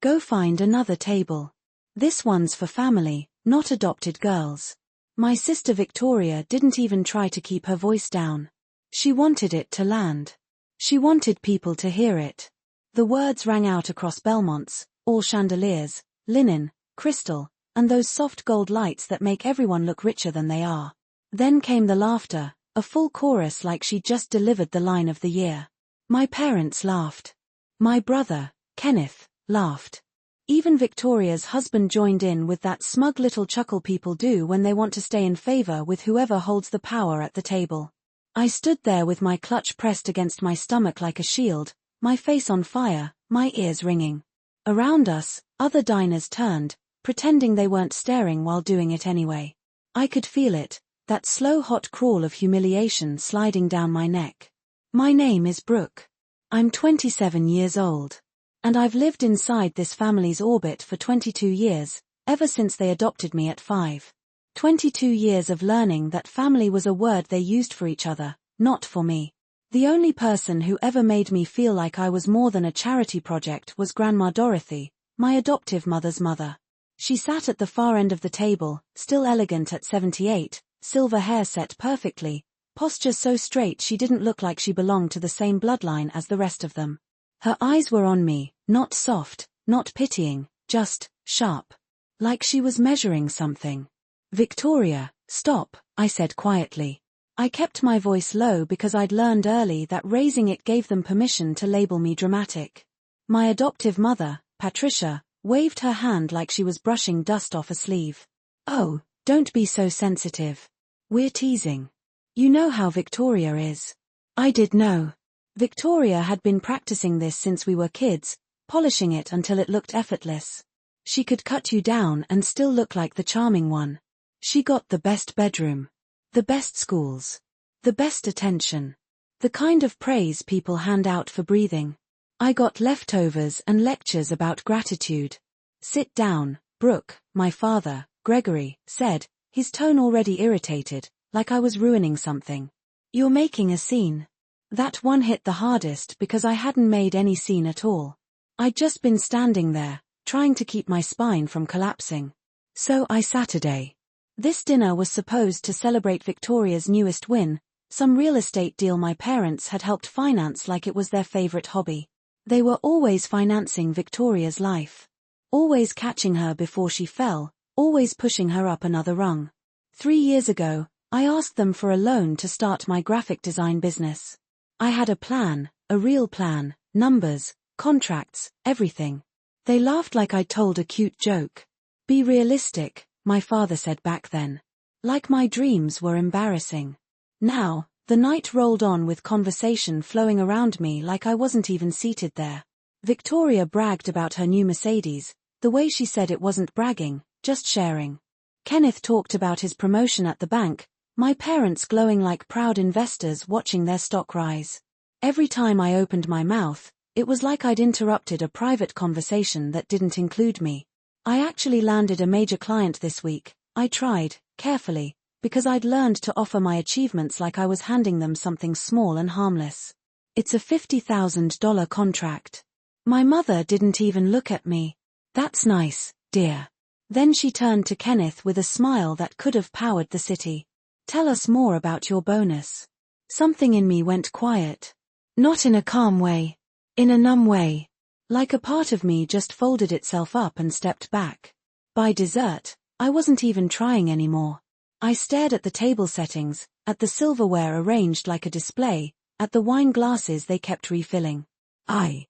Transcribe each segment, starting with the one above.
Go find another table. This one's for family, not adopted girls. My sister Victoria didn't even try to keep her voice down. She wanted it to land. She wanted people to hear it. The words rang out across Belmonts, all chandeliers, linen, crystal, and those soft gold lights that make everyone look richer than they are. Then came the laughter, a full chorus like she just delivered the line of the year. My parents laughed. My brother, Kenneth, laughed. Even Victoria's husband joined in with that smug little chuckle people do when they want to stay in favor with whoever holds the power at the table. I stood there with my clutch pressed against my stomach like a shield, my face on fire, my ears ringing. Around us, other diners turned, pretending they weren't staring while doing it anyway. I could feel it, that slow hot crawl of humiliation sliding down my neck. My name is Brooke. I'm 27 years old. And I've lived inside this family's orbit for 22 years, ever since they adopted me at 5. 22 years of learning that family was a word they used for each other, not for me. The only person who ever made me feel like I was more than a charity project was Grandma Dorothy, my adoptive mother's mother. She sat at the far end of the table, still elegant at 78, silver hair set perfectly, posture so straight she didn't look like she belonged to the same bloodline as the rest of them. Her eyes were on me, not soft, not pitying, just sharp. Like she was measuring something. Victoria, stop, I said quietly. I kept my voice low because I'd learned early that raising it gave them permission to label me dramatic. My adoptive mother, Patricia, waved her hand like she was brushing dust off a sleeve. Oh, don't be so sensitive. We're teasing. You know how Victoria is. I did know. Victoria had been practicing this since we were kids, polishing it until it looked effortless. She could cut you down and still look like the charming one. She got the best bedroom. The best schools. The best attention. The kind of praise people hand out for breathing. I got leftovers and lectures about gratitude. Sit down, Brooke, my father, Gregory, said, his tone already irritated, like I was ruining something. You're making a scene. That one hit the hardest because I hadn't made any scene at all. I'd just been standing there, trying to keep my spine from collapsing. So Saturday. This dinner was supposed to celebrate Victoria's newest win, some real estate deal my parents had helped finance like it was their favorite hobby. They were always financing Victoria's life. Always catching her before she fell, always pushing her up another rung. 3 years ago, I asked them for a loan to start my graphic design business. I had a plan, a real plan, numbers, contracts, everything. They laughed like I'd told a cute joke. Be realistic, my father said back then. Like my dreams were embarrassing. Now, the night rolled on with conversation flowing around me like I wasn't even seated there. Victoria bragged about her new Mercedes, the way she said it wasn't bragging, just sharing. Kenneth talked about his promotion at the bank, my parents glowing like proud investors watching their stock rise. Every time I opened my mouth, it was like I'd interrupted a private conversation that didn't include me. I actually landed a major client this week. I tried, carefully, because I'd learned to offer my achievements like I was handing them something small and harmless. It's a $50,000 contract. My mother didn't even look at me. That's nice, dear. Then she turned to Kenneth with a smile that could have powered the city. Tell us more about your bonus. Something in me went quiet. Not in a calm way. In a numb way. Like a part of me just folded itself up and stepped back. By dessert, I wasn't even trying anymore. I stared at the table settings, at the silverware arranged like a display, at the wine glasses they kept refilling. I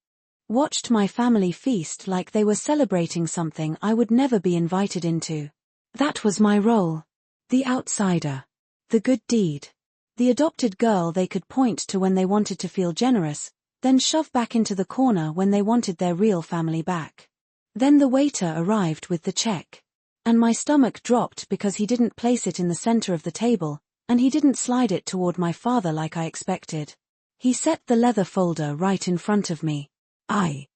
watched my family feast like they were celebrating something I would never be invited into. That was my role. The outsider. The good deed. The adopted girl they could point to when they wanted to feel generous, then shove back into the corner when they wanted their real family back. Then the waiter arrived with the check. And my stomach dropped because he didn't place it in the center of the table, and he didn't slide it toward my father like I expected. He set the leather folder right in front of me. I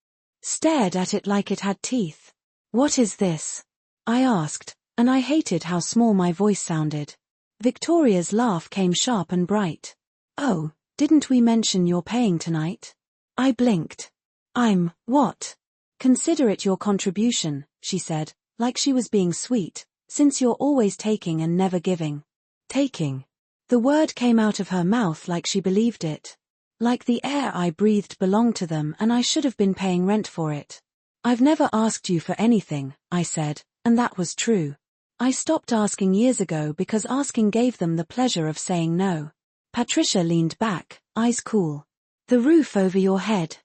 stared at it like it had teeth. What is this? I asked, and I hated how small my voice sounded. Victoria's laugh came sharp and bright. Oh, didn't we mention you're paying tonight? I blinked. What? Consider it your contribution, she said, like she was being sweet, since you're always taking and never giving. Taking. The word came out of her mouth like she believed it. Like the air I breathed belonged to them and I should have been paying rent for it. I've never asked you for anything, I said, and that was true. I stopped asking years ago because asking gave them the pleasure of saying no. Patricia leaned back, eyes cool. The roof over your head.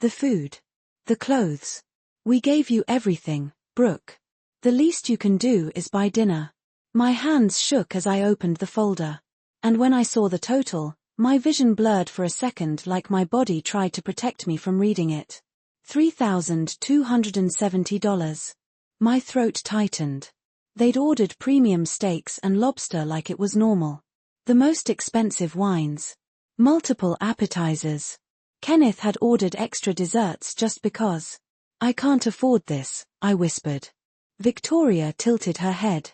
The food. The clothes. We gave you everything, Brooke. The least you can do is buy dinner. My hands shook as I opened the folder. And when I saw the total, my vision blurred for a second like my body tried to protect me from reading it. $3,270. My throat tightened. They'd ordered premium steaks and lobster like it was normal. The most expensive wines. Multiple appetizers. Kenneth had ordered extra desserts just because. I can't afford this, I whispered. Victoria tilted her head.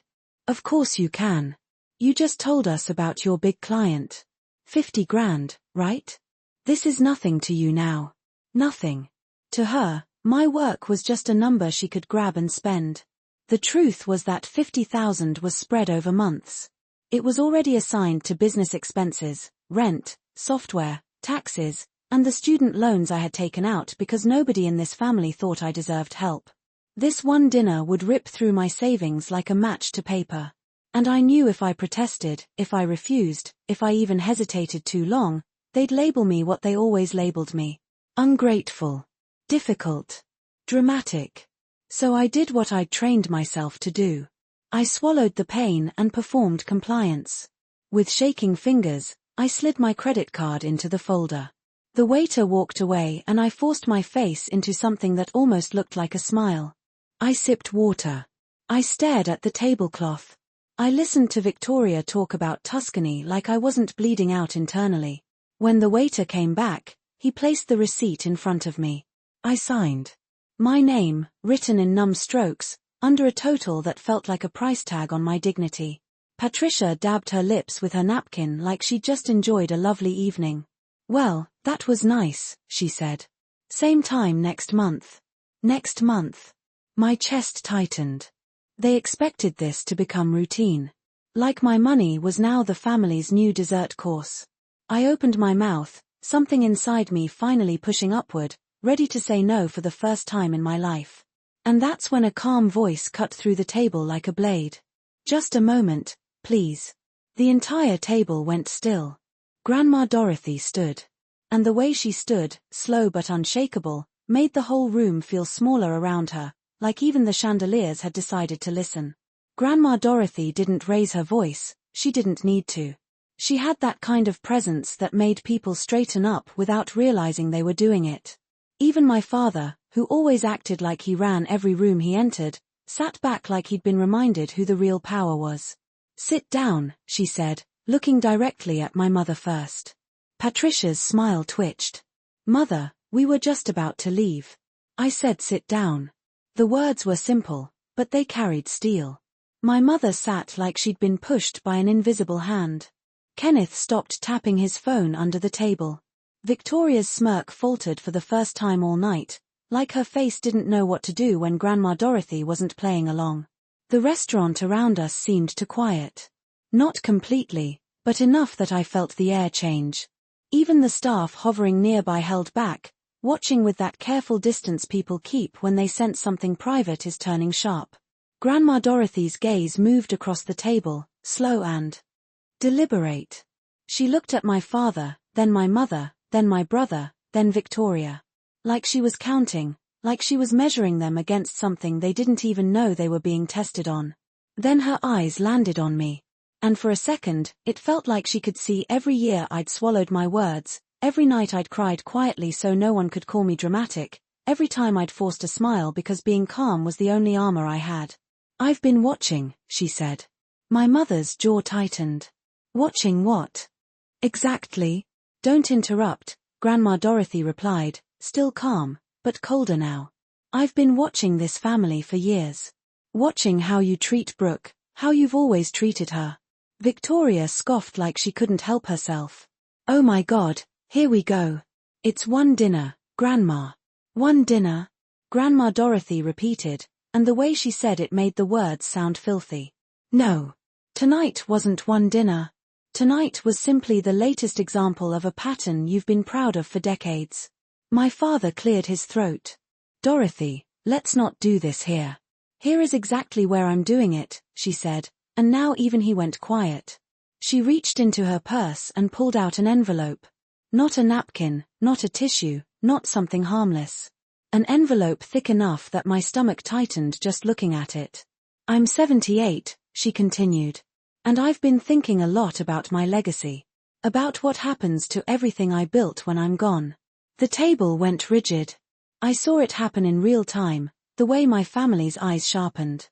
Of course you can. You just told us about your big client. 50 grand, right? This is nothing to you now. Nothing. To her, my work was just a number she could grab and spend. The truth was that 50,000 was spread over months. It was already assigned to business expenses, rent, software, taxes, and the student loans I had taken out because nobody in this family thought I deserved help. This one dinner would rip through my savings like a match to paper. And I knew if I protested, if I refused, if I even hesitated too long, they'd label me what they always labeled me. Ungrateful. Difficult. Dramatic. So I did what I'd trained myself to do. I swallowed the pain and performed compliance. With shaking fingers, I slid my credit card into the folder. The waiter walked away and I forced my face into something that almost looked like a smile. I sipped water. I stared at the tablecloth. I listened to Victoria talk about Tuscany like I wasn't bleeding out internally. When the waiter came back, he placed the receipt in front of me. I signed. My name, written in numb strokes, under a total that felt like a price tag on my dignity. Patricia dabbed her lips with her napkin like she'd just enjoyed a lovely evening. Well, that was nice, she said. Same time next month. Next month. My chest tightened. They expected this to become routine. Like my money was now the family's new dessert course. I opened my mouth, something inside me finally pushing upward, ready to say no for the first time in my life. And that's when a calm voice cut through the table like a blade. Just a moment, please. The entire table went still. Grandma Dorothy stood. And the way she stood, slow but unshakable, made the whole room feel smaller around her, like even the chandeliers had decided to listen. Grandma Dorothy didn't raise her voice, she didn't need to. She had that kind of presence that made people straighten up without realizing they were doing it. Even my father, who always acted like he ran every room he entered, sat back like he'd been reminded who the real power was. Sit down, she said, looking directly at my mother first. Patricia's smile twitched. Mother, we were just about to leave. I said sit down. The words were simple, but they carried steel. My mother sat like she'd been pushed by an invisible hand. Kenneth stopped tapping his phone under the table. Victoria's smirk faltered for the first time all night, like her face didn't know what to do when Grandma Dorothy wasn't playing along. The restaurant around us seemed to quiet. Not completely, but enough that I felt the air change. Even the staff hovering nearby held back, watching with that careful distance people keep when they sense something private is turning sharp. Grandma Dorothy's gaze moved across the table, slow and deliberate. She looked at my father, then my mother, then my brother, then Victoria. Like she was counting, like she was measuring them against something they didn't even know they were being tested on. Then her eyes landed on me. And for a second, it felt like she could see every year I'd swallowed my words, every night I'd cried quietly so no one could call me dramatic, every time I'd forced a smile because being calm was the only armor I had. I've been watching, she said. My mother's jaw tightened. Watching what? Exactly. Don't interrupt, Grandma Dorothy replied, still calm, but colder now. I've been watching this family for years. Watching how you treat Brooke, how you've always treated her. Victoria scoffed like she couldn't help herself. Oh my God, here we go. It's one dinner, Grandma. One dinner. Grandma Dorothy repeated, and the way she said it made the words sound filthy. No. Tonight wasn't one dinner. Tonight was simply the latest example of a pattern you've been proud of for decades. My father cleared his throat. Dorothy, let's not do this here. Here is exactly where I'm doing it, she said, and now even he went quiet. She reached into her purse and pulled out an envelope. Not a napkin, not a tissue, not something harmless. An envelope thick enough that my stomach tightened just looking at it. I'm 78, she continued. And I've been thinking a lot about my legacy. About what happens to everything I built when I'm gone. The table went rigid. I saw it happen in real time, the way my family's eyes sharpened.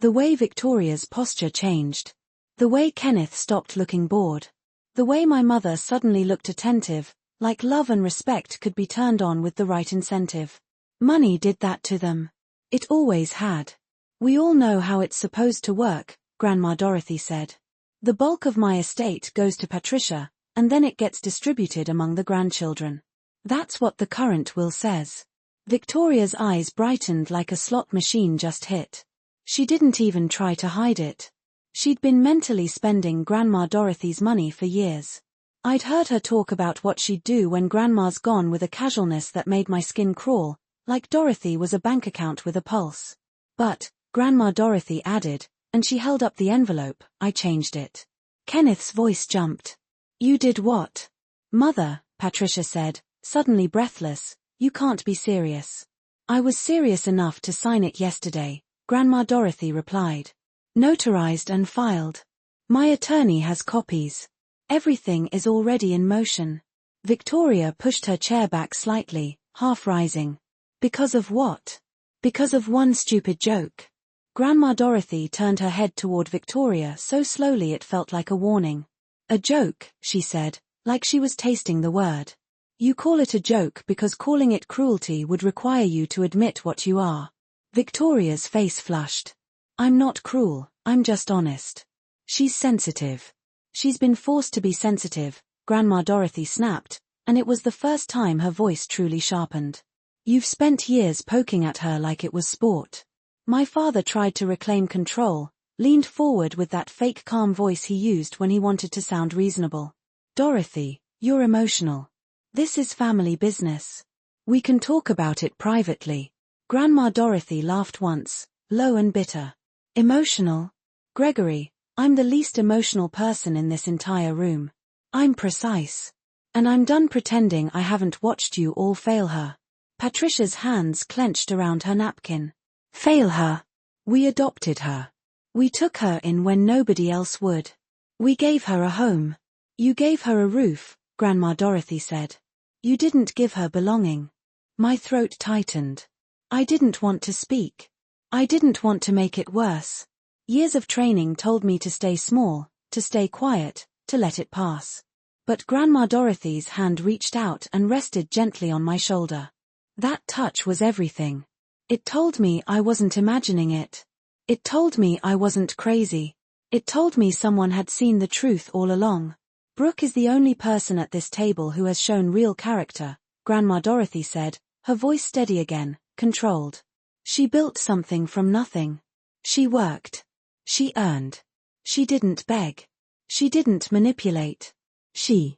The way Victoria's posture changed. The way Kenneth stopped looking bored. The way my mother suddenly looked attentive, like love and respect could be turned on with the right incentive. Money did that to them. It always had. We all know how it's supposed to work, Grandma Dorothy said. The bulk of my estate goes to Patricia, and then it gets distributed among the grandchildren. That's what the current will says. Victoria's eyes brightened like a slot machine just hit. She didn't even try to hide it. She'd been mentally spending Grandma Dorothy's money for years. I'd heard her talk about what she'd do when Grandma's gone with a casualness that made my skin crawl, like Dorothy was a bank account with a pulse. But, Grandma Dorothy added, and she held up the envelope, I changed it. Kenneth's voice jumped. You did what? Mother, Patricia said, suddenly breathless, you can't be serious. I was serious enough to sign it yesterday, Grandma Dorothy replied. Notarized and filed. My attorney has copies. Everything is already in motion. Victoria pushed her chair back slightly, half rising. Because of what? Because of one stupid joke. Grandma Dorothy turned her head toward Victoria so slowly it felt like a warning. A joke, she said, like she was tasting the word. You call it a joke because calling it cruelty would require you to admit what you are. Victoria's face flushed. I'm not cruel, I'm just honest. She's sensitive. She's been forced to be sensitive, Grandma Dorothy snapped, and it was the first time her voice truly sharpened. You've spent years poking at her like it was sport. My father tried to reclaim control, leaned forward with that fake calm voice he used when he wanted to sound reasonable. Dorothy, you're emotional. This is family business. We can talk about it privately. Grandma Dorothy laughed once, low and bitter. Emotional? Gregory, I'm the least emotional person in this entire room. I'm precise. And I'm done pretending I haven't watched you all fail her. Patricia's hands clenched around her napkin. Fail her. We adopted her. We took her in when nobody else would. We gave her a home. You gave her a roof, Grandma Dorothy said. You didn't give her belonging. My throat tightened. I didn't want to speak. I didn't want to make it worse. Years of training told me to stay small, to stay quiet, to let it pass. But Grandma Dorothy's hand reached out and rested gently on my shoulder. That touch was everything. It told me I wasn't imagining it. It told me I wasn't crazy. It told me someone had seen the truth all along. Brooke is the only person at this table who has shown real character, Grandma Dorothy said, her voice steady again, controlled. She built something from nothing. She worked. She earned. She didn't beg. She didn't manipulate. She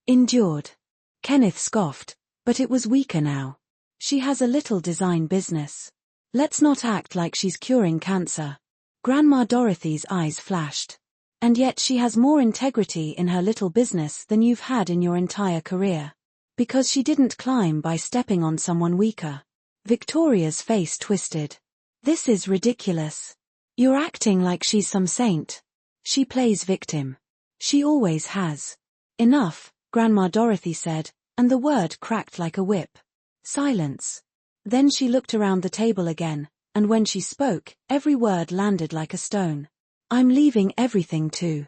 endured. Kenneth scoffed, but it was weaker now. She has a little design business. Let's not act like she's curing cancer. Grandma Dorothy's eyes flashed. And yet she has more integrity in her little business than you've had in your entire career. Because she didn't climb by stepping on someone weaker. Victoria's face twisted. This is ridiculous. You're acting like she's some saint. She plays victim. She always has. Enough, Grandma Dorothy said, and the word cracked like a whip. Silence. Then she looked around the table again, and when she spoke, every word landed like a stone. I'm leaving everything to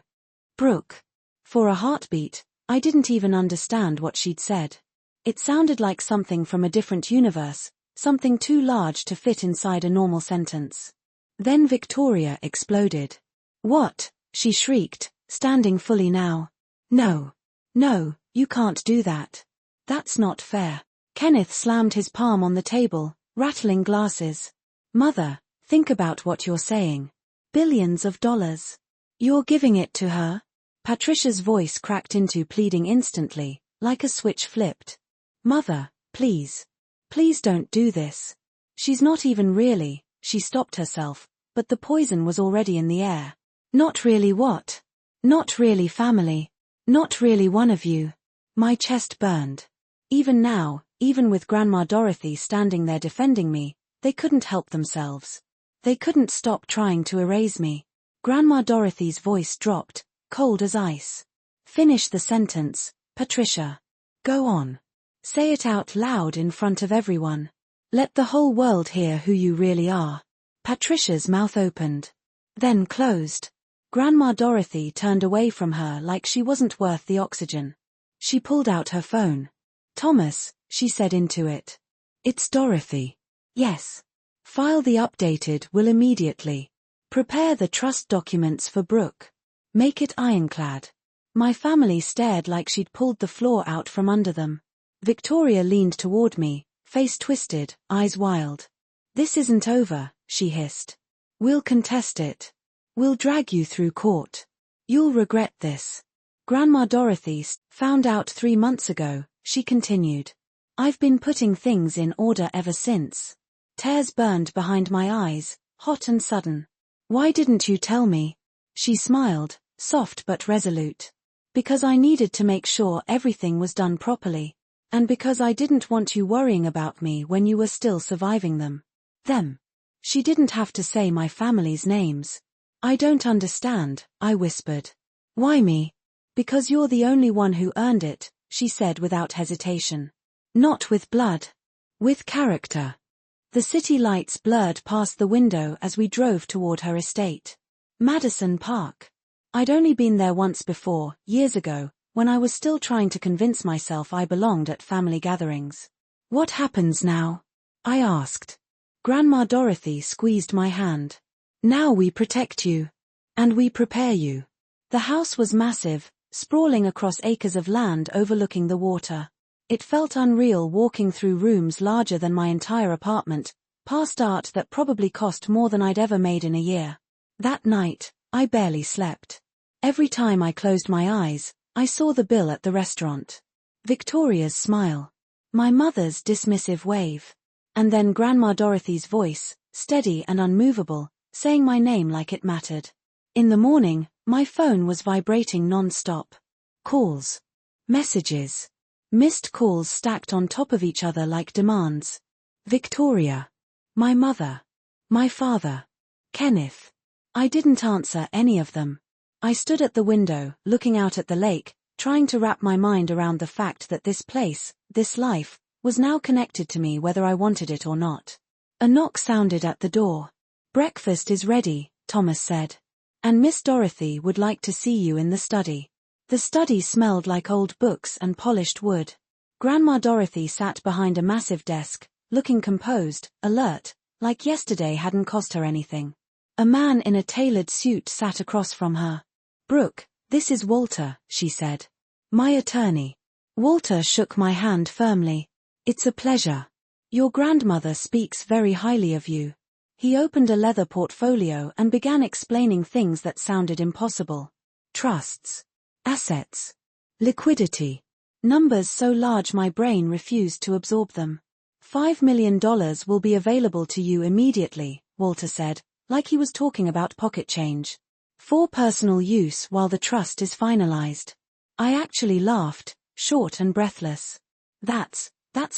Brooke. For a heartbeat, I didn't even understand what she'd said. It sounded like something from a different universe, something too large to fit inside a normal sentence. Then Victoria exploded. What? She shrieked, standing fully now. No. No, you can't do that. That's not fair. Kenneth slammed his palm on the table, Rattling glasses. Mother, think about what you're saying. Billions of dollars. You're giving it to her? Patricia's voice cracked into pleading instantly, like a switch flipped. Mother, please. Please don't do this. She's not even really, she stopped herself, but the poison was already in the air. Not really what? Not really family. Not really one of you. My chest burned. Even now, even with Grandma Dorothy standing there defending me, they couldn't help themselves. They couldn't stop trying to erase me. Grandma Dorothy's voice dropped, cold as ice. Finish the sentence, Patricia. Go on. Say it out loud in front of everyone. Let the whole world hear who you really are. Patricia's mouth opened. Then closed. Grandma Dorothy turned away from her like she wasn't worth the oxygen. She pulled out her phone. Thomas, she said into it. It's Dorothy. Yes. File the updated will immediately. Prepare the trust documents for Brooke. Make it ironclad. My family stared like she'd pulled the floor out from under them. Victoria leaned toward me, face twisted, eyes wild. This isn't over, she hissed. We'll contest it. We'll drag you through court. You'll regret this. Grandma Dorothy found out 3 months ago, she continued. I've been putting things in order ever since. Tears burned behind my eyes, hot and sudden. Why didn't you tell me? She smiled, soft but resolute. Because I needed to make sure everything was done properly. And because I didn't want you worrying about me when you were still surviving them. Them. She didn't have to say my family's names. I don't understand, I whispered. Why me? Because you're the only one who earned it, she said without hesitation. Not with blood. With character. The city lights blurred past the window as we drove toward her estate. Madison Park. I'd only been there once before, years ago, when I was still trying to convince myself I belonged at family gatherings. What happens now? I asked. Grandma Dorothy squeezed my hand. Now we protect you. And we prepare you. The house was massive, sprawling across acres of land overlooking the water. It felt unreal walking through rooms larger than my entire apartment, past art that probably cost more than I'd ever made in a year. That night, I barely slept. Every time I closed my eyes, I saw the bill at the restaurant. Victoria's smile. My mother's dismissive wave. And then Grandma Dorothy's voice, steady and unmovable, saying my name like it mattered. In the morning, my phone was vibrating non-stop. Calls. Messages. Missed calls stacked on top of each other like demands. Victoria. My mother. My father. Kenneth. I didn't answer any of them. I stood at the window, looking out at the lake, trying to wrap my mind around the fact that this place, this life, was now connected to me whether I wanted it or not. A knock sounded at the door. Breakfast is ready, Thomas said. And Miss Dorothy would like to see you in the study. The study smelled like old books and polished wood. Grandma Dorothy sat behind a massive desk, looking composed, alert, like yesterday hadn't cost her anything. A man in a tailored suit sat across from her. Brooke, this is Walter, she said. My attorney. Walter shook my hand firmly. It's a pleasure. Your grandmother speaks very highly of you. He opened a leather portfolio and began explaining things that sounded impossible. Trusts. Assets. Liquidity. Numbers so large my brain refused to absorb them. $5 million will be available to you immediately, Walter said, like he was talking about pocket change. For personal use while the trust is finalized. I actually laughed, short and breathless. That's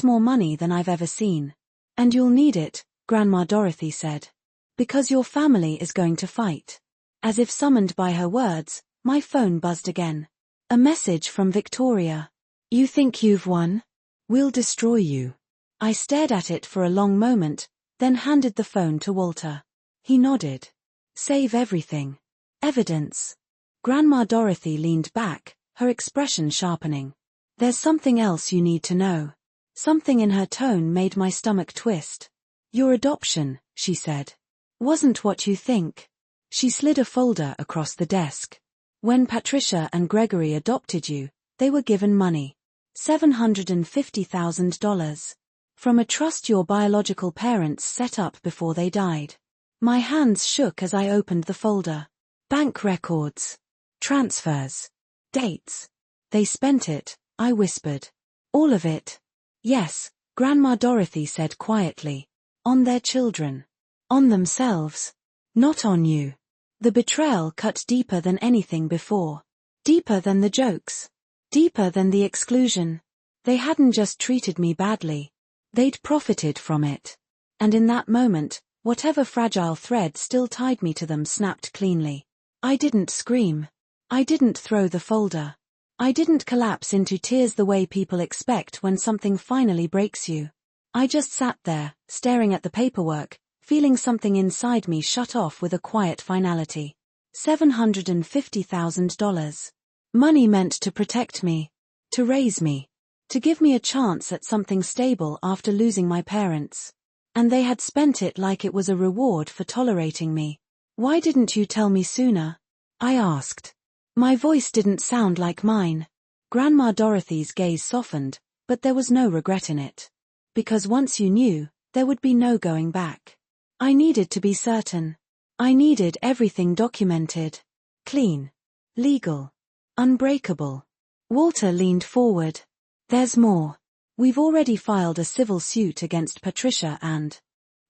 more money than I've ever seen. And you'll need it, Grandma Dorothy said. Because your family is going to fight. As if summoned by her words, my phone buzzed again. A message from Victoria. You think you've won? We'll destroy you. I stared at it for a long moment, then handed the phone to Walter. He nodded. Save everything. Evidence. Grandma Dorothy leaned back, her expression sharpening. There's something else you need to know. Something in her tone made my stomach twist. Your adoption, she said, wasn't what you think. She slid a folder across the desk. When Patricia and Gregory adopted you, they were given money. $750,000. From a trust your biological parents set up before they died. My hands shook as I opened the folder. Bank records. Transfers. Dates. They spent it, I whispered. All of it. Yes, Grandma Dorothy said quietly. On their children. On themselves. Not on you. The betrayal cut deeper than anything before. Deeper than the jokes. Deeper than the exclusion. They hadn't just treated me badly. They'd profited from it. And in that moment, whatever fragile thread still tied me to them snapped cleanly. I didn't scream. I didn't throw the folder. I didn't collapse into tears the way people expect when something finally breaks you. I just sat there, staring at the paperwork, feeling something inside me shut off with a quiet finality. $750,000. Money meant to protect me. To raise me. To give me a chance at something stable after losing my parents. And they had spent it like it was a reward for tolerating me. Why didn't you tell me sooner? I asked. My voice didn't sound like mine. Grandma Dorothy's gaze softened, but there was no regret in it. Because once you knew, there would be no going back. I needed to be certain. I needed everything documented. Clean. Legal. Unbreakable. Walter leaned forward. There's more. We've already filed a civil suit against Patricia and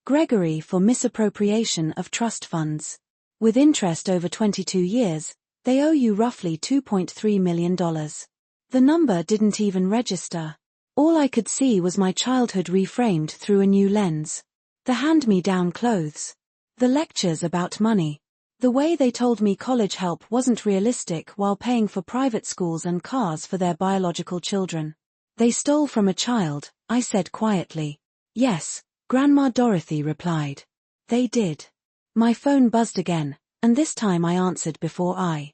Gregory for misappropriation of trust funds. With interest over 22 years, they owe you roughly $2.3 million. The number didn't even register. All I could see was my childhood reframed through a new lens. The hand-me-down clothes. The lectures about money. The way they told me college help wasn't realistic while paying for private schools and cars for their biological children. They stole from a child, I said quietly. Yes, Grandma Dorothy replied. They did. My phone buzzed again, and this time I answered before I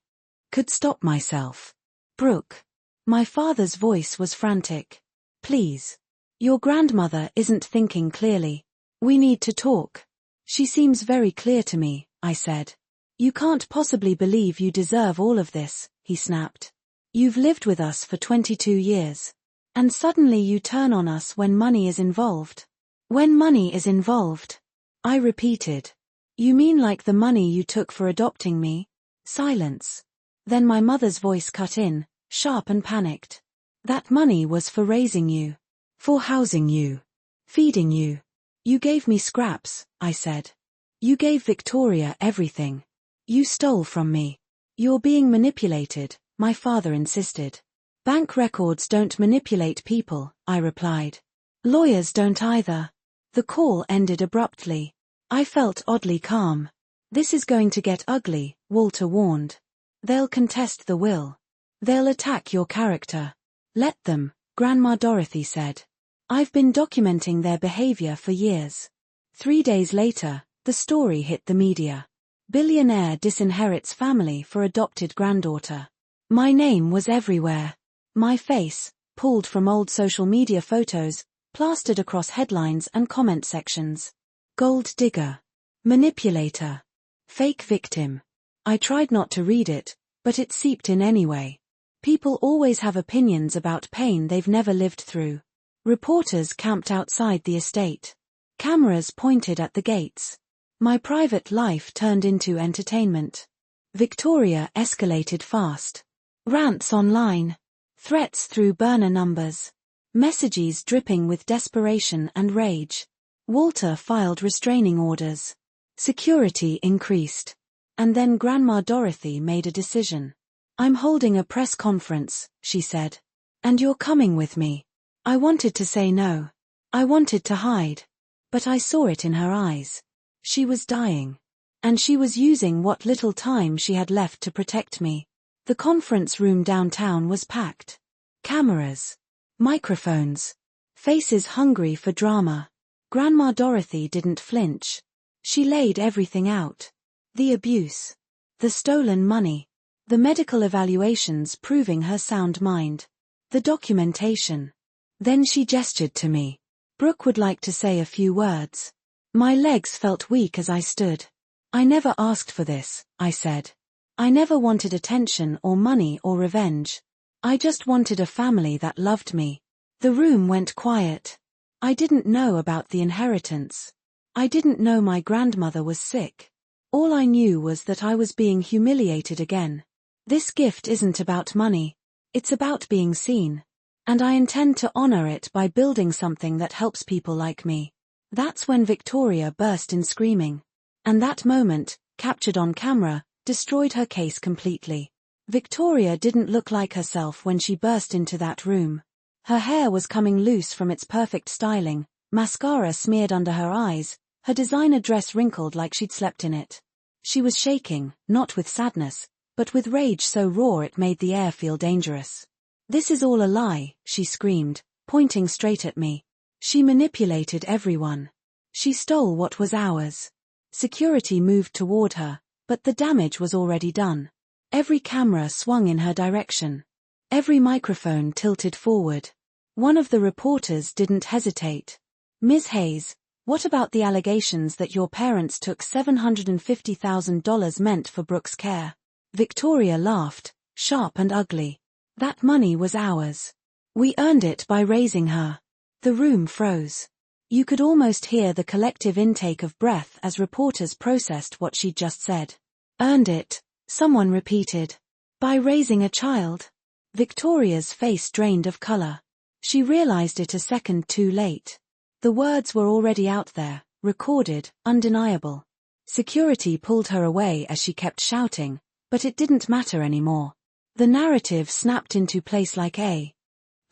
could stop myself. Brooke. My father's voice was frantic. Please. Your grandmother isn't thinking clearly. We need to talk. She seems very clear to me, I said. You can't possibly believe you deserve all of this, he snapped. You've lived with us for 22 years. And suddenly you turn on us when money is involved. When money is involved. I repeated. You mean like the money you took for adopting me? Silence. Then my mother's voice cut in, sharp and panicked. That money was for raising you. For housing you. Feeding you. You gave me scraps, I said. You gave Victoria everything. You stole from me. You're being manipulated, my father insisted. Bank records don't manipulate people, I replied. Lawyers don't either. The call ended abruptly. I felt oddly calm. This is going to get ugly, Walter warned. They'll contest the will. They'll attack your character. Let them, Grandma Dorothy said. I've been documenting their behavior for years. 3 days later, the story hit the media. Billionaire disinherits family for adopted granddaughter. My name was everywhere. My face, pulled from old social media photos, plastered across headlines and comment sections. Gold digger. Manipulator. Fake victim. I tried not to read it, but it seeped in anyway. People always have opinions about pain they've never lived through. Reporters camped outside the estate. Cameras pointed at the gates. My private life turned into entertainment. Victoria escalated fast. Rants online. Threats through burner numbers. Messages dripping with desperation and rage. Walter filed restraining orders. Security increased. And then Grandma Dorothy made a decision. I'm holding a press conference, she said. And you're coming with me. I wanted to say no. I wanted to hide. But I saw it in her eyes. She was dying. And she was using what little time she had left to protect me. The conference room downtown was packed. Cameras. Microphones. Faces hungry for drama. Grandma Dorothy didn't flinch. She laid everything out. The abuse. The stolen money. The medical evaluations proving her sound mind. The documentation. Then she gestured to me. Brooke would like to say a few words. My legs felt weak as I stood. I never asked for this, I said. I never wanted attention or money or revenge. I just wanted a family that loved me. The room went quiet. I didn't know about the inheritance. I didn't know my grandmother was sick. All I knew was that I was being humiliated again. This gift isn't about money. It's about being seen. And I intend to honor it by building something that helps people like me. That's when Victoria burst in screaming. And that moment, captured on camera, destroyed her case completely. Victoria didn't look like herself when she burst into that room. Her hair was coming loose from its perfect styling, mascara smeared under her eyes, her designer dress wrinkled like she'd slept in it. She was shaking, not with sadness, but with rage so raw it made the air feel dangerous. "This is all a lie," she screamed, pointing straight at me. "She manipulated everyone. She stole what was ours." Security moved toward her, but the damage was already done. Every camera swung in her direction. Every microphone tilted forward. One of the reporters didn't hesitate. "Ms. Hayes, what about the allegations that your parents took $750,000 meant for Brooke's care?" Victoria laughed, sharp and ugly. "That money was ours. We earned it by raising her." The room froze. You could almost hear the collective intake of breath as reporters processed what she'd just said. "Earned it," someone repeated. "By raising a child?" Victoria's face drained of color. She realized it a second too late. The words were already out there, recorded, undeniable. Security pulled her away as she kept shouting, but it didn't matter anymore. The narrative snapped into place like a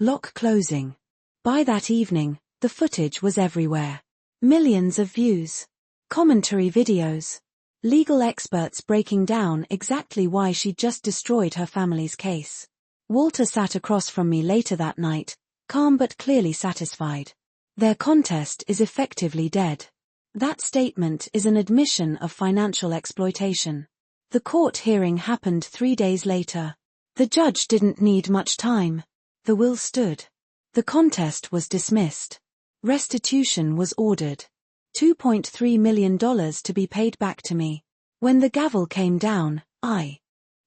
lock closing. By that evening, the footage was everywhere. Millions of views. Commentary videos. Legal experts breaking down exactly why she'd just destroyed her family's case. Walter sat across from me later that night, calm but clearly satisfied. "Their contest is effectively dead." That statement is an admission of financial exploitation. The court hearing happened 3 days later. The judge didn't need much time. The will stood. The contest was dismissed. Restitution was ordered. $2.3 million to be paid back to me. When the gavel came down, I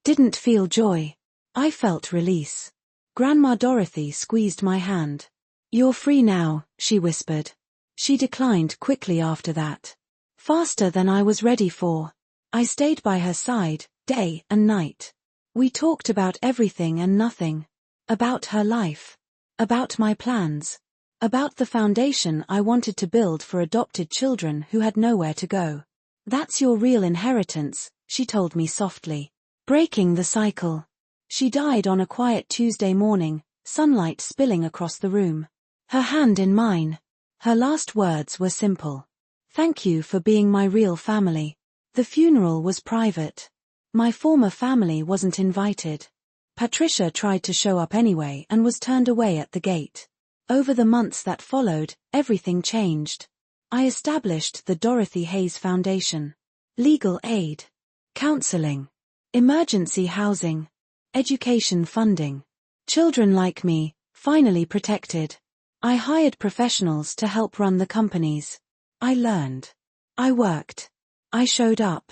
didn't feel joy. I felt release. Grandma Dorothy squeezed my hand. "You're free now," she whispered. She declined quickly after that. Faster than I was ready for. I stayed by her side, day and night. We talked about everything and nothing. About her life. About my plans. About the foundation I wanted to build for adopted children who had nowhere to go. "That's your real inheritance," she told me softly. Breaking the cycle. She died on a quiet Tuesday morning, sunlight spilling across the room. Her hand in mine. Her last words were simple. "Thank you for being my real family." The funeral was private. My former family wasn't invited. Patricia tried to show up anyway and was turned away at the gate. Over the months that followed, everything changed. I established the Dorothy Hayes Foundation. Legal aid. Counseling. Emergency housing. Education funding. Children like me, finally protected. I hired professionals to help run the companies. I learned. I worked. I showed up.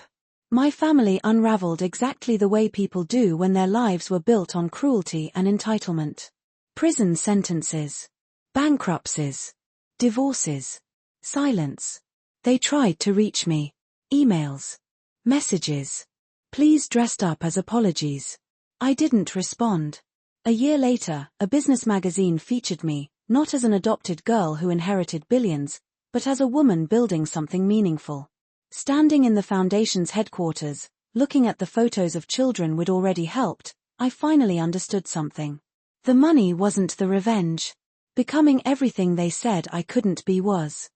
My family unraveled exactly the way people do when their lives were built on cruelty and entitlement. Prison sentences. Bankruptcies. Divorces. Silence. They tried to reach me. Emails. Messages. Pleas dressed up as apologies. I didn't respond. A year later, a business magazine featured me, not as an adopted girl who inherited billions, but as a woman building something meaningful. Standing in the foundation's headquarters, looking at the photos of children we'd already helped, I finally understood something. The money wasn't the revenge. Becoming everything they said I couldn't be was.